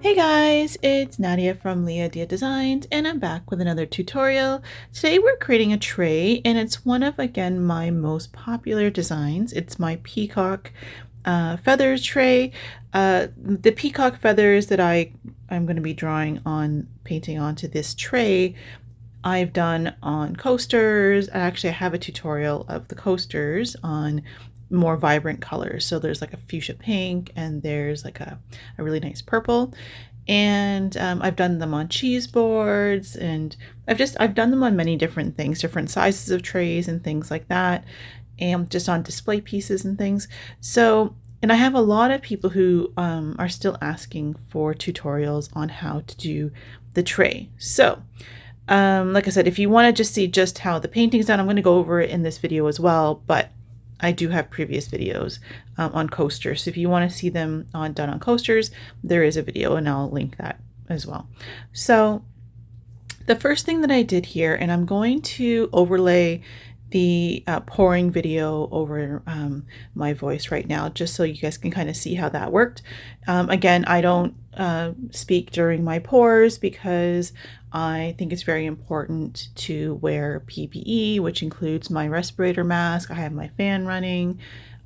Hey guys, it's Nadia from liadiadesigns and I'm back with another tutorial. Today we're creating a tray and it's one of, again, my most popular designs. It's my peacock feathers tray. The peacock feathers that I'm going to be painting onto this tray, I've done on coasters. Actually, I have a tutorial of the coasters on more vibrant colors. So there's like a fuchsia pink and there's like a really nice purple. And I've done them on cheese boards, and I've done them on many different things, different sizes of trays and things like that, and just on display pieces and things. So, and I have a lot of people who are still asking for tutorials on how to do the tray. So like I said, if you want to just see just how the painting's done, I'm going to go over it in this video as well, but I do have previous videos on coasters. So if you want to see them done on coasters, there is a video and I'll link that as well. So the first thing that I did here, and I'm going to overlay the pouring video over my voice right now, just so you guys can kind of see how that worked. Again, I don't speak during my pours because I think it's very important to wear PPE, which includes my respirator mask. I have my fan running,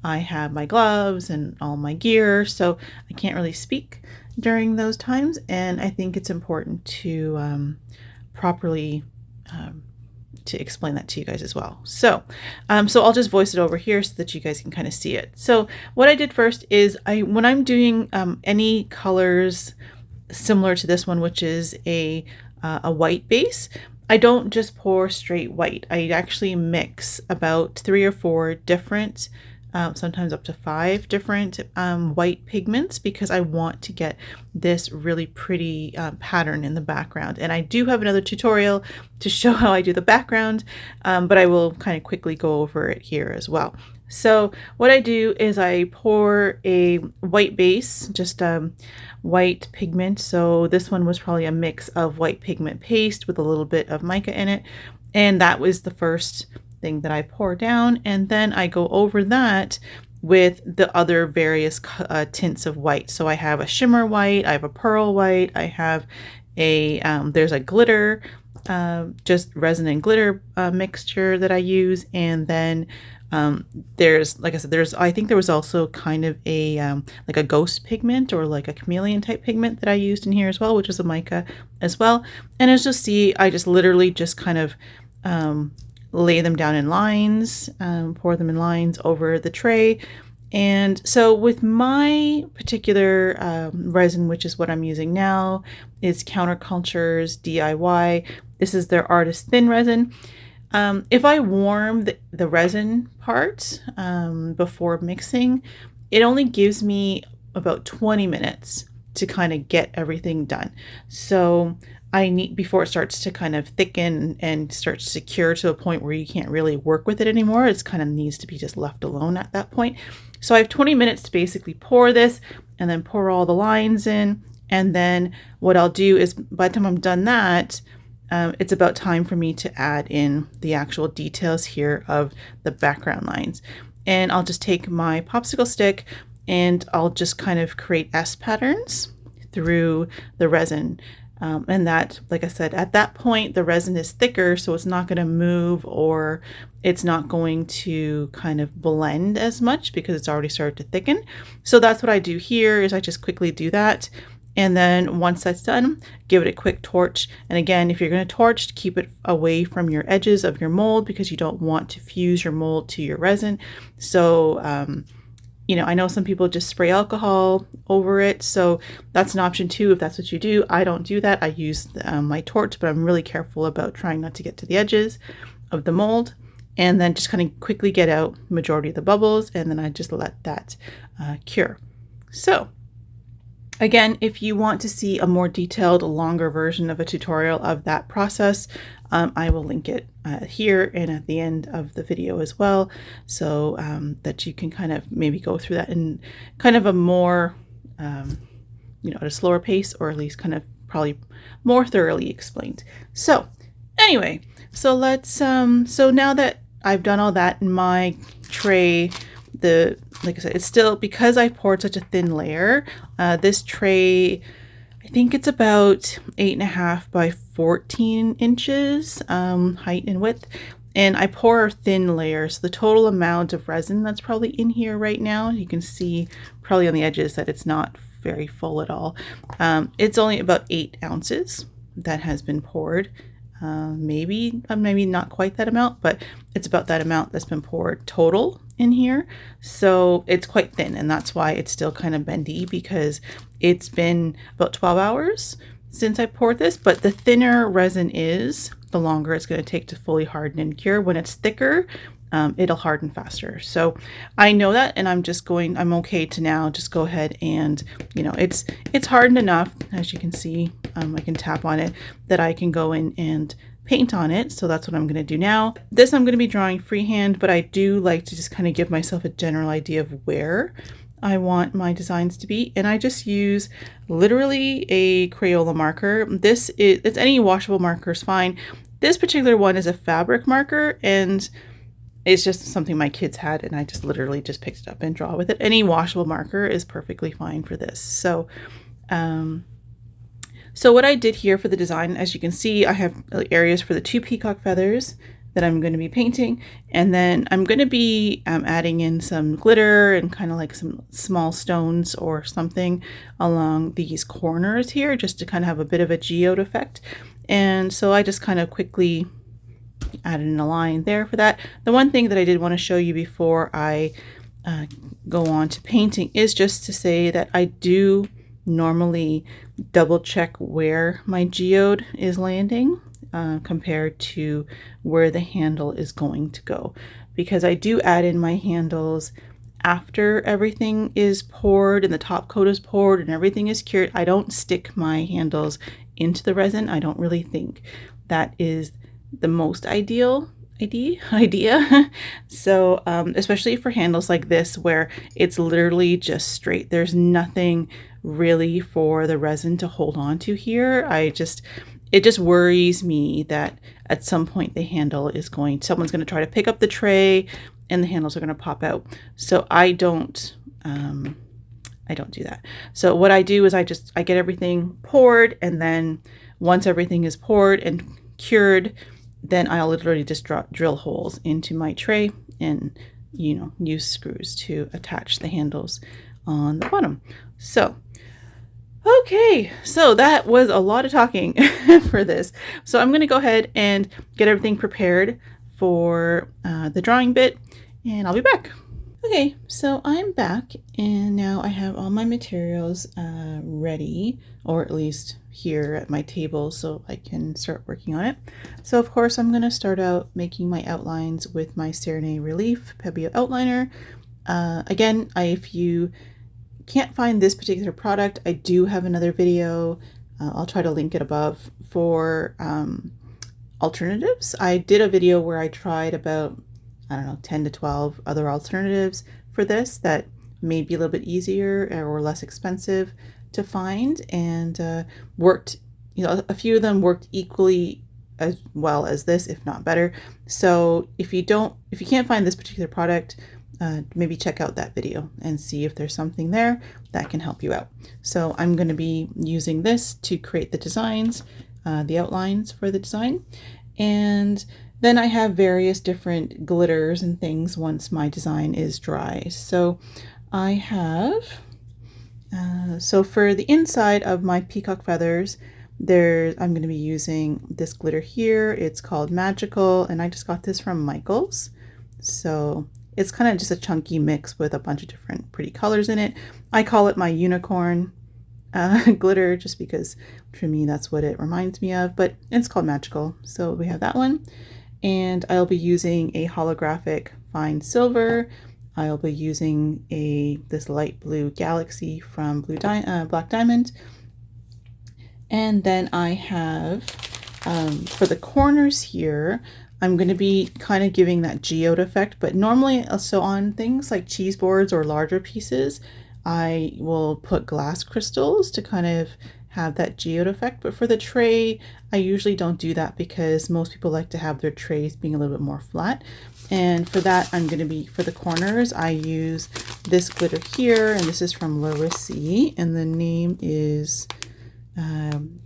I have my gloves and all my gear, so I can't really speak during those times, and I think it's important to properly to explain that to you guys as well. So I'll just voice it over here so that you guys can kind of see it. So what I did first is when I'm doing any colors similar to this one, which is a white base, I don't just pour straight white. I actually mix about 3 or 4 different, sometimes up to 5 different white pigments, because I want to get this really pretty pattern in the background. And I do have another tutorial to show how I do the background, but I will kind of quickly go over it here as well. So what I do is I pour a white base, just white pigment. So this one was probably a mix of white pigment paste with a little bit of mica in it. And that was the first thing that I pour down. And then I go over that with the other various tints of white. So I have a shimmer white, I have a pearl white, I have a, there's a glitter, just resin and glitter mixture that I use. And then there's, like I said, I think there was also kind of a like a ghost pigment or like a chameleon type pigment that I used in here as well, which is a mica as well. And as you'll see, I just literally just kind of lay them down in lines, pour them in lines over the tray. And so with my particular resin, which is what I'm using now, is Counterculture's DIY. This is their Artist Thin Resin. If I warm the resin part before mixing, it only gives me about 20 minutes to kind of get everything done. So I need, before it starts to kind of thicken and starts to cure to a point where you can't really work with it anymore, it's kind of needs to be just left alone at that point. So I have 20 minutes to basically pour this and then pour all the lines in. And then what I'll do is by the time I'm done that, it's about time for me to add in the actual details here of the background lines. And I'll just take my popsicle stick and I'll just kind of create S patterns through the resin. And that, like I said, at that point, the resin is thicker, so it's not going to move or it's not going to kind of blend as much because it's already started to thicken. So that's what I do here is I just quickly do that. And then once that's done, give it a quick torch. And again, if you're going to torch, keep it away from your edges of your mold because you don't want to fuse your mold to your resin. So, you know, I know some people just spray alcohol over it. So that's an option too, if that's what you do. I don't do that. I use my torch, but I'm really careful about trying not to get to the edges of the mold. And then just kind of quickly get out majority of the bubbles. And then I just let that cure. So again, if you want to see a more detailed, longer version of a tutorial of that process, I will link it here and at the end of the video as well, so that you can kind of maybe go through that in kind of a more, you know, at a slower pace, or at least kind of probably more thoroughly explained. So anyway, so let's, so now that I've done all that in my tray, like I said, it's still, because I poured such a thin layer, this tray, I I think it's about 8.5 by 14 inches height and width. And I pour thin layers. So the total amount of resin that's probably in here right now, you can see probably on the edges that it's not very full at all. It's only about 8 ounces that has been poured. Maybe not quite that amount, but it's about that amount that's been poured total in here. So it's quite thin, and that's why it's still kind of bendy, because it's been about 12 hours since I poured this. But the thinner resin is, the longer it's going to take to fully harden and cure. When it's thicker, it'll harden faster. So I know that, and I'm okay to now just go ahead and, it's hardened enough, as you can see. I can tap on it, that I can go in and paint on it. So that's what I'm going to do now. This I'm going to be drawing freehand, but I do like to just kind of give myself a general idea of where I want my designs to be. And I just use literally a Crayola marker. It's any washable marker is fine. This particular one is a fabric marker, and it's just something my kids had, and I just literally just picked it up and draw with it. Any washable marker is perfectly fine for this. So what I did here for the design, as you can see, I have areas for the 2 peacock feathers that I'm going to be painting. And then I'm going to be adding in some glitter and kind of like some small stones or something along these corners here, just to kind of have a bit of a geode effect. And so I just kind of quickly added in a line there for that. The one thing that I did want to show you before I go on to painting is just to say that I do normally double check where my geode is landing compared to where the handle is going to go, because I do add in my handles after everything is poured and the top coat is poured and everything is cured. I don't stick my handles into the resin. I don't really think that is the most ideal idea. So especially for handles like this, where it's literally just straight, there's nothing really for the resin to hold on to here. It just worries me that at some point the handle is someone's going to try to pick up the tray and the handles are going to pop out. So I don't do that. So what I do is I get everything poured, and then once everything is poured and cured, then I'll literally just drill holes into my tray and, use screws to attach the handles on the bottom. So, okay, so that was a lot of talking for this. So I'm going to go ahead and get everything prepared for the drawing bit, and I'll be back. Okay, so I'm back, and now I have all my materials ready, or at least here at my table, so I can start working on it. So of course I'm going to start out making my outlines with my Serenade Relief Pebeo outliner. Again, if you can't find this particular product, I do have another video. I'll try to link it above for alternatives. I did a video where I tried about, 10 to 12 other alternatives for this that may be a little bit easier or less expensive to find, and worked, a few of them worked equally as well as this, if not better. So if you can't find this particular product, maybe check out that video and see if there's something there that can help you out. So I'm going to be using this to create the designs, the outlines for the design. And then I have various different glitters and things once my design is dry. So I have, so for the inside of my peacock feathers, I'm going to be using this glitter here. It's called Magical, and I just got this from Michael's. So it's kind of just a chunky mix with a bunch of different pretty colors in it. I call it my unicorn glitter, just because for me that's what it reminds me of, but it's called Magical. So we have that one. And I'll be using a holographic fine silver. I'll be using this light blue galaxy from Black Diamond. And then I have, for the corners here, I'm going to be kind of giving that geode effect, but normally, so on things like cheese boards or larger pieces, I will put glass crystals to kind of have that geode effect. But for the tray, I usually don't do that because most people like to have their trays being a little bit more flat. And for that, for the corners, I use this glitter here, and this is from Lrisy, and the name is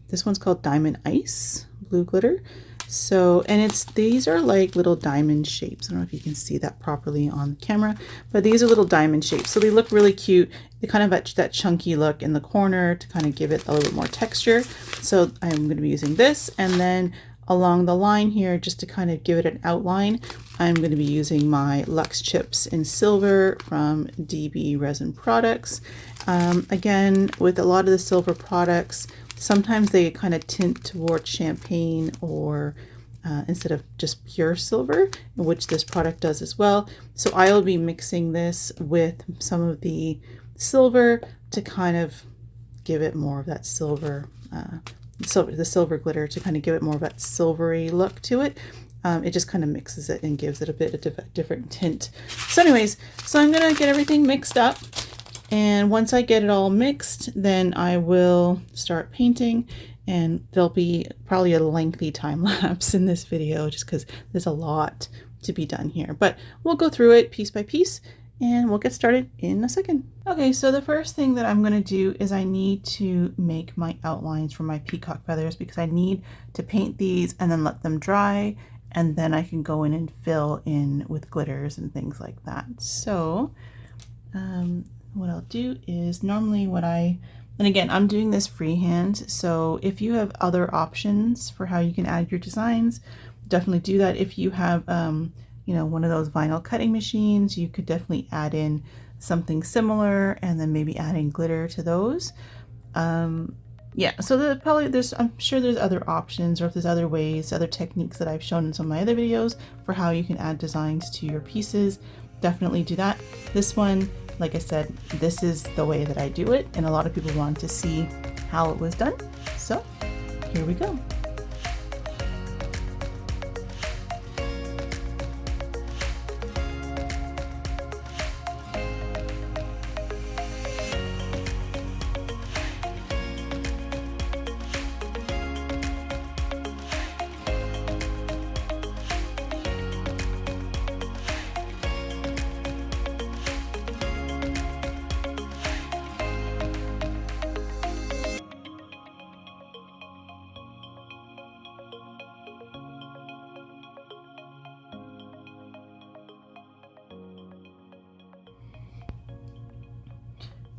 This one's called Diamond Ice Blue Glitter. So, and these are like little diamond shapes. I don't know if you can see that properly on camera, but these are little diamond shapes. So they look really cute. They kind of have that chunky look in the corner to kind of give it a little bit more texture. So I'm going to be using this, and then along the line here, just to kind of give it an outline, I'm going to be using my Luxe Chips in Silver from DB Resin Products. Again, with a lot of the silver products, sometimes they kind of tint towards champagne or instead of just pure silver, which this product does as well. So I will be mixing this with some of the silver to kind of give it more of that silver, the silver glitter to kind of give it more of that silvery look to it. It just kind of mixes it and gives it a bit of different tint. So anyways, so I'm gonna get everything mixed up. And once I get it all mixed, then I will start painting, and there'll be probably a lengthy time lapse in this video just because there's a lot to be done here. But we'll go through it piece by piece and we'll get started in a second. Okay, so the first thing that I'm going to do is I need to make my outlines for my peacock feathers because I need to paint these and then let them dry, and then I can go in and fill in with glitters and things like that. So what I'll do is normally and again, I'm doing this freehand, so if you have other options for how you can add your designs, definitely do that. If you have, you know, one of those vinyl cutting machines, you could definitely add in something similar and then maybe adding glitter to those. Yeah, so I'm sure there's other options, or if there's other ways, other techniques that I've shown in some of my other videos for how you can add designs to your pieces. Definitely do that. This one, like I said, this is the way that I do it, and a lot of people want to see how it was done. So here we go.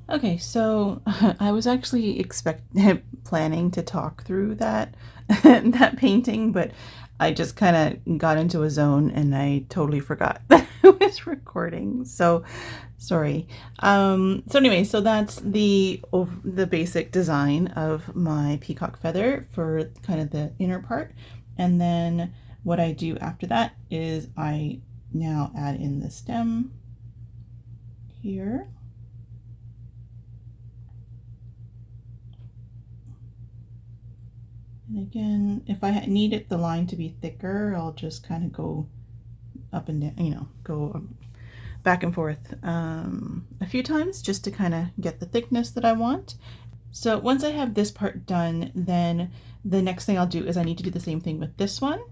Okay, so I was actually planning to talk through that that painting, but I just kind of got into a zone and I totally forgot that I was recording. So sorry. So anyway, so that's the basic design of my peacock feather for kind of the inner part. And then what I do after that is I now add in the stem here. And again, if I need the line to be thicker, I'll just kind of go up and down, you know, go back and forth a few times just to kind of get the thickness that I want. So once I have this part done, then the next thing I'll do is I need to do the same thing with this one.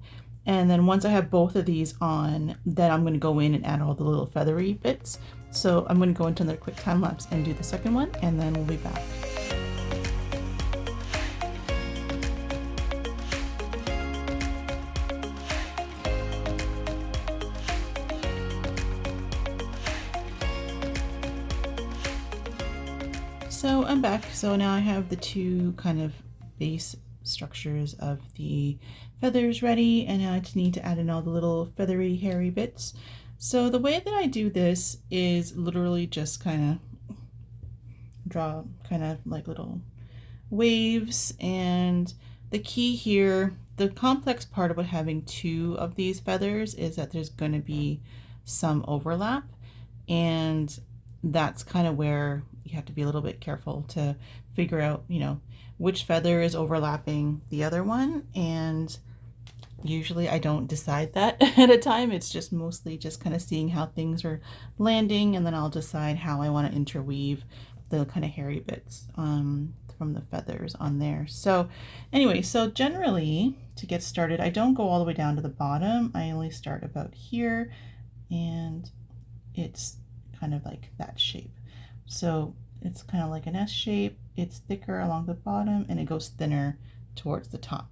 And then once I have both of these on, then I'm going to go in and add all the little feathery bits. So I'm going to go into another quick time lapse and do the second one, and then we'll be back. So I'm back. So now I have the two kind of base structures of the feathers ready, and now I just need to add in all the little feathery hairy bits. So the way that I do this is literally just kind of draw kind of like little waves, and the key here, the complex part about having two of these feathers is that there's going to be some overlap, and that's kind of where you have to be a little bit careful to figure out, you know, which feather is overlapping the other one. And usually I don't decide that at a time. It's just mostly just kind of seeing how things are landing, and then I'll decide how I want to interweave the kind of hairy bits from the feathers on there. So anyway, so generally to get started, I don't go all the way down to the bottom. I only start about here, and it's kind of like that shape. So It's kind of like an S shape. It's thicker along the bottom and it goes thinner towards the top.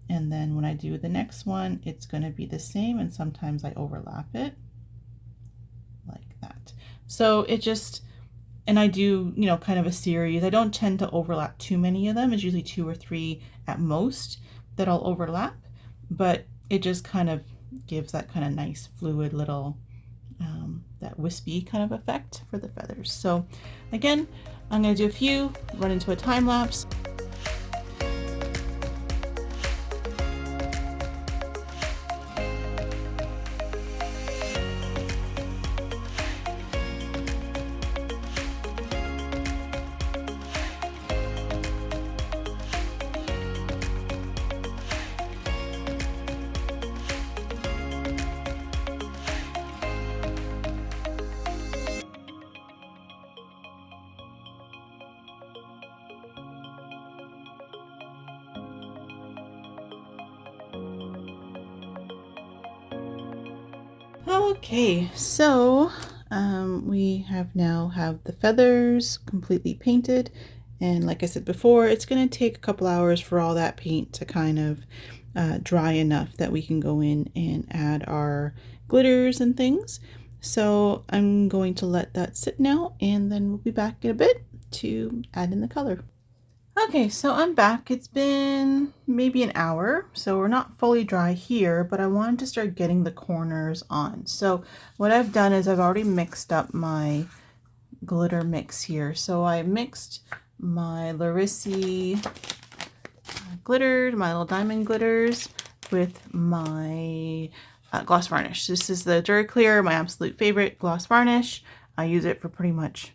And then when I do the next one, it's going to be the same, and sometimes I overlap it like that. So it just, and I do, you know, kind of a series. I don't tend to overlap too many of them. It's usually 2 or 3 at most that I'll overlap, but it just kind of gives that kind of nice fluid little that wispy kind of effect for the feathers. So again, I'm going to do a few, run into a time lapse. Okay, so we have the feathers completely painted, and like I said before, it's going to take a couple hours for all that paint to kind of dry enough that we can go in and add our glitters and things. So I'm going to let that sit now, and then we'll be back in a bit to add in the color. Okay, so I'm back. It's been maybe an hour, so we're not fully dry here, but I wanted to start getting the corners on. So what I've done is I've already mixed up my glitter mix here. So I mixed my Lrisy glitter, my little diamond glitters, with my gloss varnish. This is the DuraClear, my absolute favorite gloss varnish. I use it for pretty much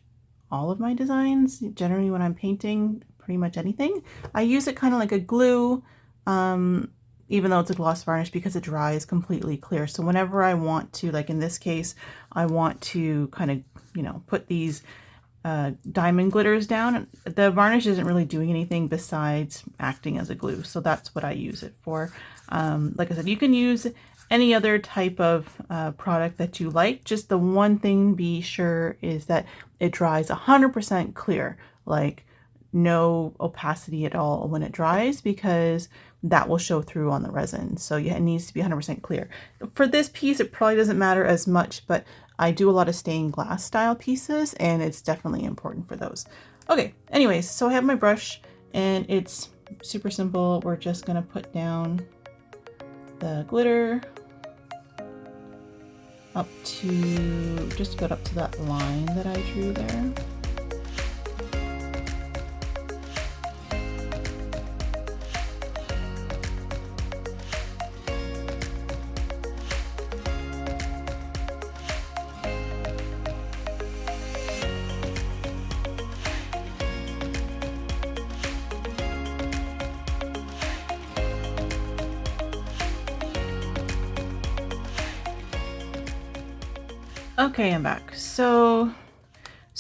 all of my designs. Generally when I'm painting pretty much anything, I use it kind of like a glue, even though it's a gloss varnish, because it dries completely clear. So whenever I want to, like in this case, I want to kind of, you know, put these diamond glitters down, the varnish isn't really doing anything besides acting as a glue. So that's what I use it for. Like I said, you can use any other type of product that you like. Just the one thing be sure is that it dries 100% clear, like no opacity at all when it dries, because that will show through on the resin. So yeah, it needs to be 100% clear. For this piece, it probably doesn't matter as much, but I do a lot of stained glass style pieces, and it's definitely important for those. Okay, anyways, so I have my brush, and it's super simple. We're just gonna put down the glitter up to, just about up to that line that I drew there. Okay, I'm back. So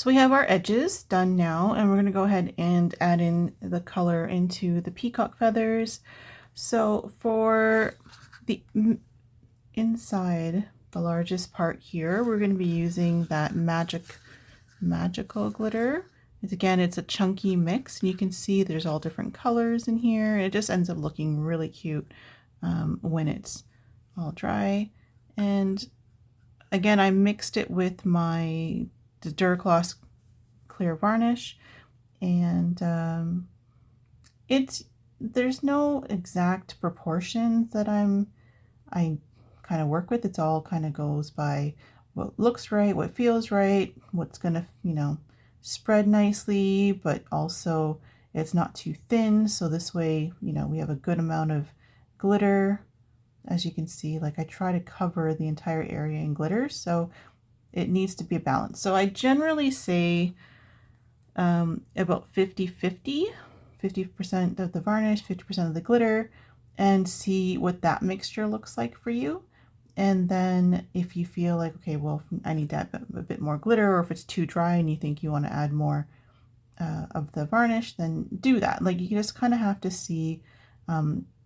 we have our edges done now, and we're going to go ahead and add in the color into the peacock feathers. So for the inside, the largest part here, we're going to be using that magical glitter. It's a chunky mix, and you can see there's all different colors in here, and it just ends up looking really cute when it's all dry. And again, I mixed it with the DuraClear varnish, and there's no exact proportions that I kind of work with. It's all kind of goes by what looks right, what feels right, what's gonna, you know, spread nicely, but also it's not too thin. So this way, you know, we have a good amount of glitter. As you can see, like I try to cover the entire area in glitter, so it needs to be a balance. So I generally say about 50-50, 50% of the varnish, 50% of the glitter, and see what that mixture looks like for you. And then if you feel like, okay, well, I need to add a bit more glitter, or if it's too dry and you think you want to add more of the varnish, then do that. Like you just kind of have to see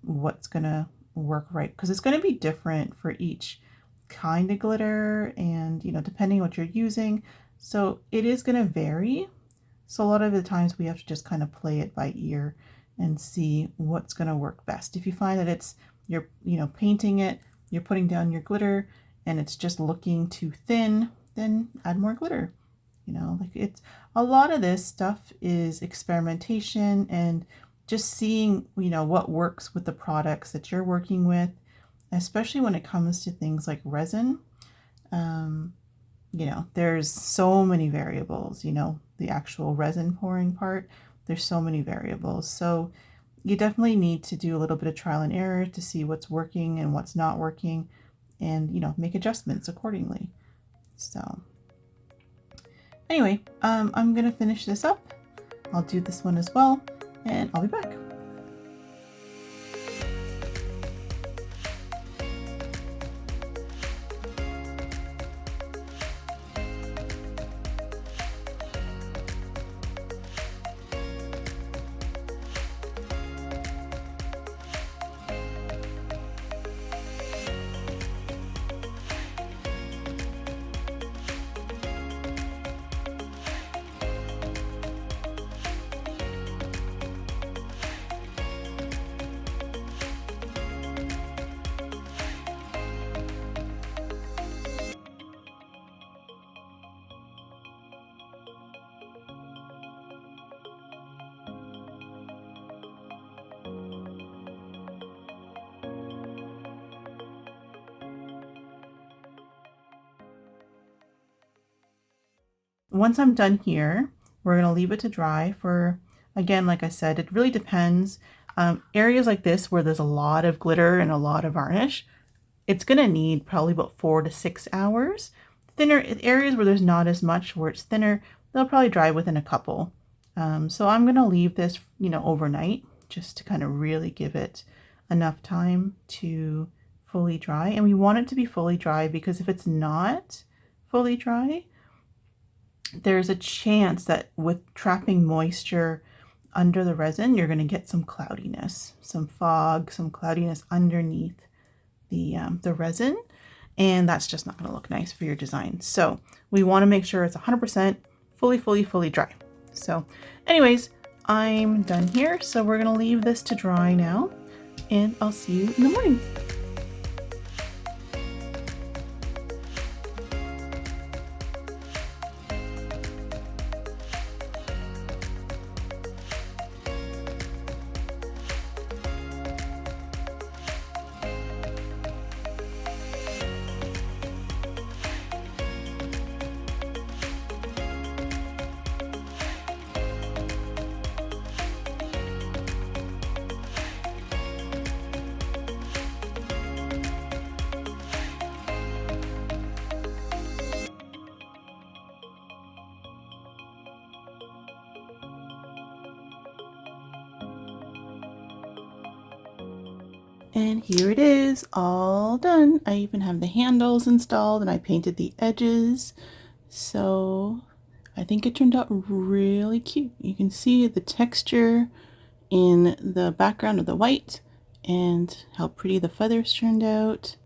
what's gonna work right, because it's going to be different for each kind of glitter, and you know, depending what you're using, so it is going to vary. So a lot of the times we have to just kind of play it by ear and see what's going to work best. If you find that it's, you're, painting it, you're putting down your glitter and it's just looking too thin, then add more glitter. Like it's, a lot of this stuff is experimentation and just seeing, what works with the products that you're working with, especially when it comes to things like resin. There's so many variables, the actual resin pouring part, there's so many variables. So you definitely need to do a little bit of trial and error to see what's working and what's not working and, make adjustments accordingly. So anyway, I'm going to finish this up. I'll do this one as well, and I'll be back. Once I'm done here, we're going to leave it to dry for, again, like I said, it really depends. Areas like this where there's a lot of glitter and a lot of varnish, it's going to need probably about 4 to 6 hours. Thinner areas where there's not as much, where it's thinner, they'll probably dry within a couple. So I'm going to leave this, overnight, just to kind of really give it enough time to fully dry. And we want it to be fully dry because if it's not fully dry, there's a chance that with trapping moisture under the resin, you're going to get some cloudiness, some fog, some cloudiness underneath the resin, and that's just not going to look nice for your design. So we want to make sure it's 100% fully dry. So anyways, I'm done here. So we're going to leave this to dry now, and I'll see you in the morning. And here it is, all done. I even have the handles installed and I painted the edges. So I think it turned out really cute. You can see the texture in the background of the white and how pretty the feathers turned out.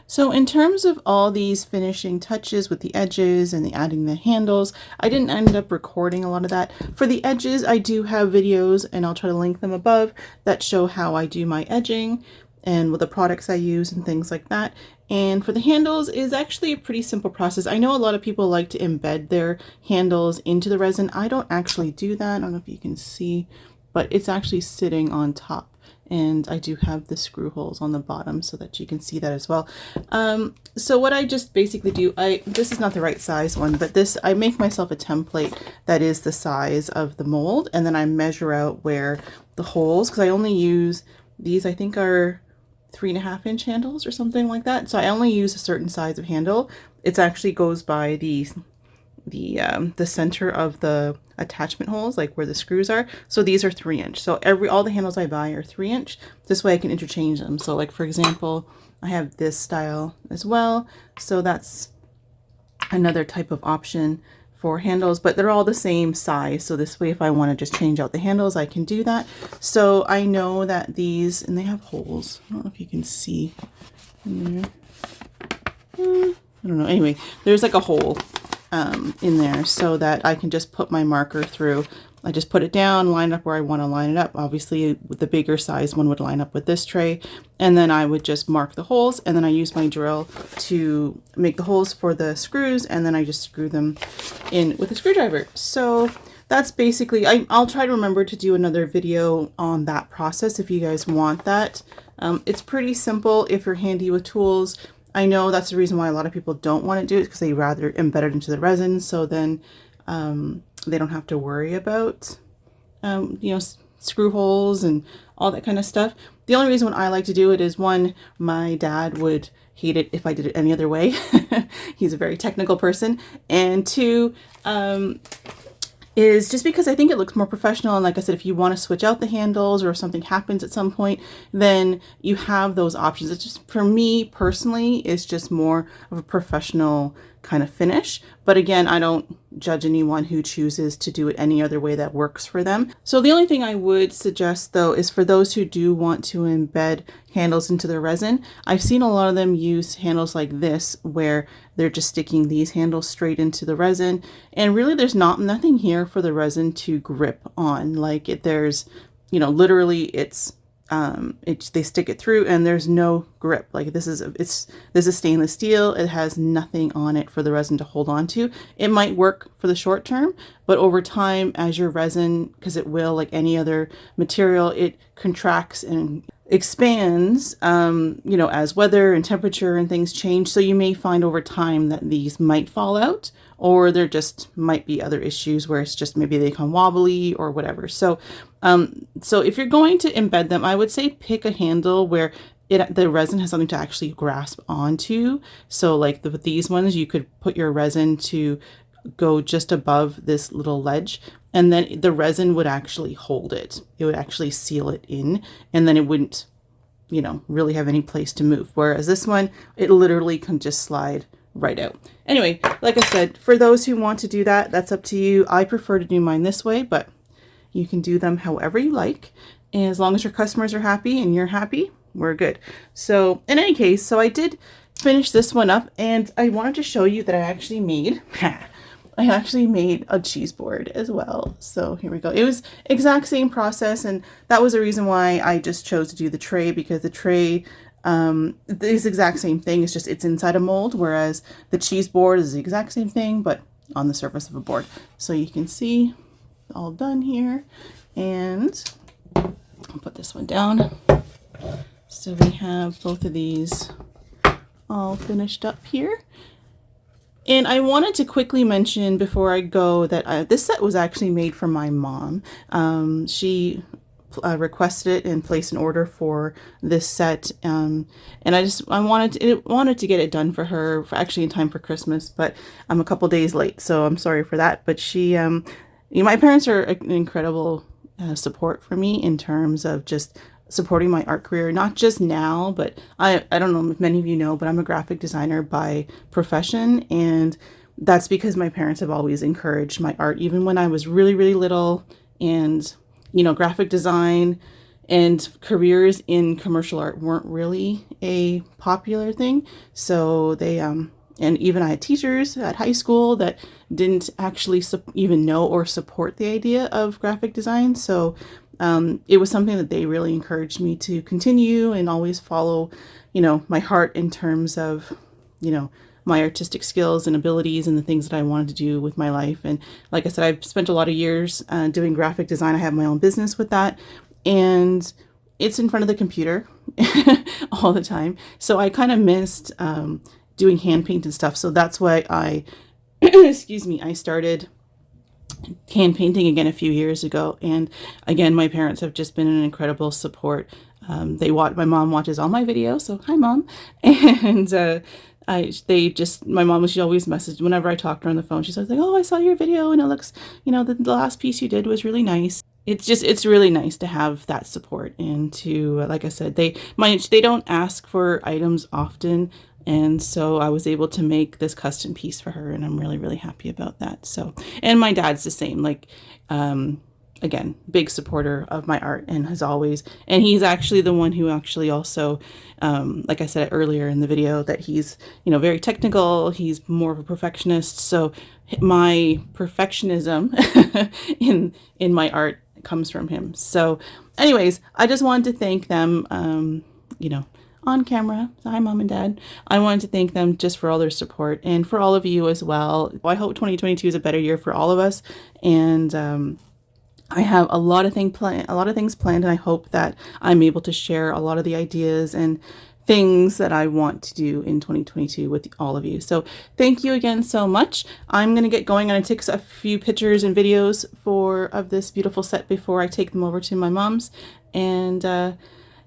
So in terms of all these finishing touches with the edges and adding the handles, I didn't end up recording a lot of that. For the edges, I do have videos, and I'll try to link them above, that show how I do my edging and with the products I use and things like that. And for the handles is actually a pretty simple process. I know a lot of people like to embed their handles into the resin. I don't actually do that. I don't know if you can see, but it's actually sitting on top. And I do have the screw holes on the bottom so that you can see that as well. So what I just basically do, this is not the right size one, but I make myself a template that is the size of the mold, and then I measure out where the holes, because I only use these, I think are 3.5-inch handles or something like that. So I only use a certain size of handle. It actually goes by the center of the attachment holes, like where the screws are. So these are 3-inch. So all the handles I buy are 3-inch. This way I can interchange them. So like, for example, I have this style as well. So that's another type of option for handles, but they're all the same size. So this way, if I want to just change out the handles, I can do that. So I know that these, and they have holes. I don't know if you can see in there. I don't know. Anyway, there's like a hole in there so that I can just put my marker through. I just put it down, line up where I want to line it up. Obviously, the bigger size one would line up with this tray. And then I would just mark the holes, and then I use my drill to make the holes for the screws, and then I just screw them in with a screwdriver. So that's basically, I'll try to remember to do another video on that process if you guys want that. It's pretty simple if you're handy with tools. I know that's the reason why a lot of people don't want to do it, because they rather embed it into the resin, so then they don't have to worry about, you know, screw holes and all that kind of stuff. The only reason I like to do it is, one, my dad would hate it if I did it any other way. He's a very technical person. And two, is just because I think it looks more professional. And like I said, if you want to switch out the handles or if something happens at some point, then you have those options. It's just, for me personally, it's just more of a professional kind of finish. But again, I don't judge anyone who chooses to do it any other way that works for them. So the only thing I would suggest though is for those who do want to embed handles into their resin, I've seen a lot of them use handles like this where they're just sticking these handles straight into the resin, and really there's nothing here for the resin to grip on. Like there's, you know, literally it's they stick it through and there's no grip. Like this is stainless steel. It has nothing on it for the resin to hold on to. It might work for the short term, but over time, as your resin, because it will, like any other material, it contracts and expands, you know, as weather and temperature and things change. So you may find over time that these might fall out, or there just might be other issues where it's just maybe they become wobbly or whatever. So, so if you're going to embed them, I would say pick a handle where the resin has something to actually grasp onto. So like with these ones, you could put your resin to go just above this little ledge, and then the resin would actually hold it. It would actually seal it in, and then it wouldn't, you know, really have any place to move. Whereas this one, it literally can just slide right out. Anyway, like I said, for those who want to do that, that's up to you. I prefer to do mine this way, but you can do them however you like. And as long as your customers are happy and you're happy, we're good. So in any case, so I did finish this one up, and I wanted to show you that I actually made a cheese board as well. So here we go. It was exact same process, and that was the reason why I just chose to do the tray, because the tray is the exact same thing. It's just it's inside a mold, whereas the cheese board is the exact same thing but on the surface of a board. So you can see all done here, and I'll put this one down. So we have both of these all finished up here. And I wanted to quickly mention before I go that this set was actually made for my mom. She requested it and placed an order for this set, and I wanted to get it done for her actually in time for Christmas, but I'm a couple days late, so I'm sorry for that. But she, you know, my parents are an incredible support for me in terms of just supporting my art career, not just now, but I don't know if many of you know, but I'm a graphic designer by profession, and that's because my parents have always encouraged my art, even when I was really, really little. And, you know, graphic design and careers in commercial art weren't really a popular thing. So they, and even I had teachers at high school that didn't actually even know or support the idea of graphic design. So it was something that they really encouraged me to continue and always follow, you know, my heart in terms of, you know, my artistic skills and abilities and the things that I wanted to do with my life. And like I said, I've spent a lot of years doing graphic design. I have my own business with that, and it's in front of the computer all the time. So I kind of missed doing hand paint and stuff. So that's why I, excuse me, I started hand painting again a few years ago. And again, my parents have just been an incredible support. My mom watches all my videos, so hi mom. And my mom, she always messaged whenever I talked to her on the phone. She's always like, oh, I saw your video and it looks, you know, the last piece you did was really nice. It's really nice to have that support, and to, like I said, they don't ask for items often. And so I was able to make this custom piece for her, and I'm really, really happy about that. So, and my dad's the same. Like, again, big supporter of my art and has always, and he's actually the one who actually also, like I said earlier in the video, that he's, you know, very technical. He's more of a perfectionist. So my perfectionism in my art comes from him. So anyways, I just wanted to thank them, you know, on camera. Hi, Mom and Dad. I wanted to thank them just for all their support and for all of you as well. I hope 2022 is a better year for all of us. And I have a lot of things planned, and I hope that I'm able to share a lot of the ideas and things that I want to do in 2022 with all of you. So thank you again so much. I'm going to get going. I'm going to take a few pictures and videos of this beautiful set before I take them over to my mom's. And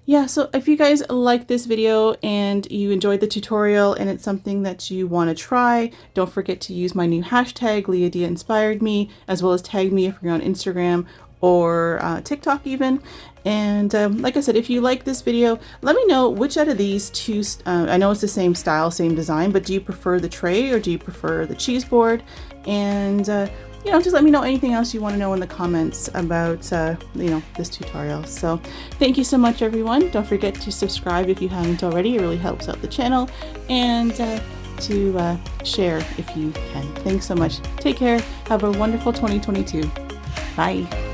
yeah, so if you guys like this video and you enjoyed the tutorial and it's something that you want to try, don't forget to use my new hashtag, LiaDia Inspired Me, as well as tag me if you're on Instagram or TikTok even. And like I said, if you like this video, let me know which out of these two, I know it's the same style, same design, but do you prefer the tray or do you prefer the cheese board? And you know, just let me know anything else you want to know in the comments about, you know, this tutorial. So thank you so much, everyone. Don't forget to subscribe if you haven't already. It really helps out the channel. And to share if you can. Thanks so much. Take care. Have a wonderful 2022. Bye.